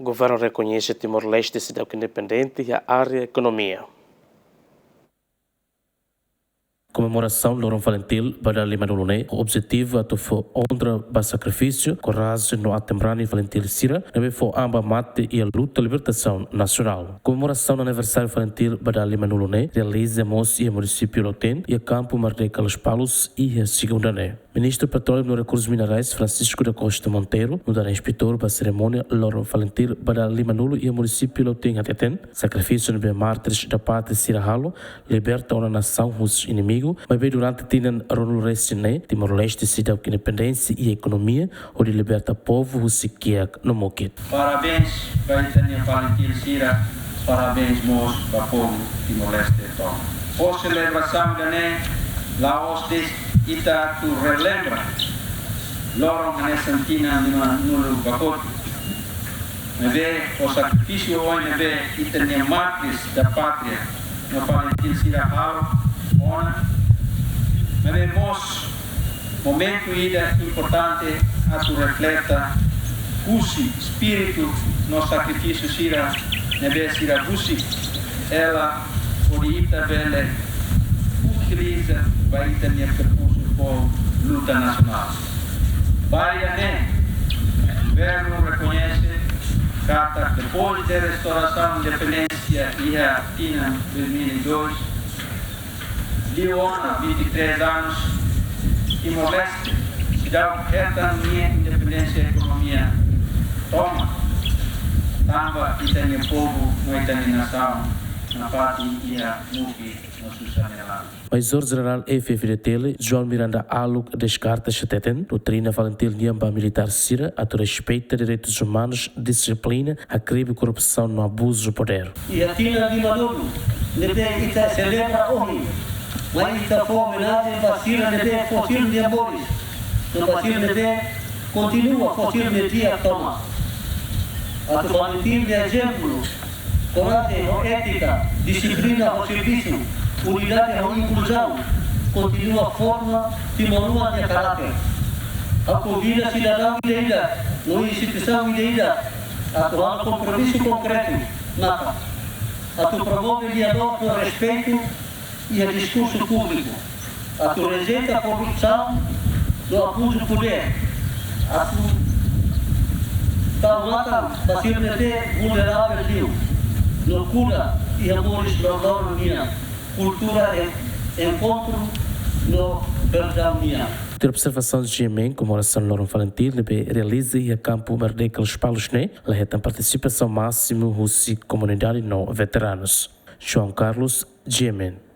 O governo reconhece Timor-Leste seidauk independente e a área ekonomia. Comemoração Loron Valentil para Limanulune, o objetivo é for honra para sacrifício, coragem no atembrani Valentil Sira, neve for amba mate e a luta libertação nacional. Comemoração do aniversário Valentil para Limanulune, realiza-mos e o município Loten e a campo Mardeca Los Palos e a segunda né. Ministro Petróleo no Recursos Minerais Francisco da Costa Monteiro, no dará inspetor para a cerimônia Loron Valentil para Limanulo e o município Loten Ateten, sacrifício no mártires da pátria Sirahalo, liberta uma nação dos inimigos, mas bem durante tinan Ronul Restine, Timor-Leste seidauk independência e ekonomia, onde liberta povo os siquiak no moquet. Parabéns para a Valentil Sira, parabéns mos para o povo Timor-Leste. Por celebração da NEM, Laos ita tu relembra lorong ane sentina lima nulu bakot nebe o sacrifício hoje nebe ita ne matriz da pátria no Valentil Sira hal ona nebe mos momento ida importante a tu refleta usi espírito no sacrifício Sira nebe Sira usi ela pode ita bele utiliza vai ter percurso por luta nacional. Bahia o governo reconhece que depois da restauração da independência e a Tina 2002, Leona, 23 anos, Timor-Leste, seidauk a minha independência e ekonomia toma, tamba e tem o povo, não tem nação, na parte e a muki, no susanelado. Major-General FFDTL, João Miranda Aluk descarta cheteten, doutrina Valentil Niamba Militar Sira, a respeito de direitos humanos, disciplina, a crime e corrupção no abuso do poder. E a Tina de Maduro, ita celebra hoje, mas ita foi homenagem para Sira, fossil de amores, no fossil continua fossil de dia toma. A Valentil de exemplo, coragem, ética, disciplina ao serviço, unidade e inclusão, continua a forma timorua de caráter. A convida cidadão e deida, no instituição e deida, a tomar compromisso concreto, nada. A tu promove diálogo no respeito e o discurso público. A tu rejeita a corrupção no abuso do poder. A tu mata facilmente vulnerável, no cura e amores no harmonia. Cultura é encontro no Governu. De observação de GMN, comemoração Loron Valentil, realiza e a campo Mardeca Los Palos, ela tem participação máxima da comunidade no veteranos. João Carlos, GMN.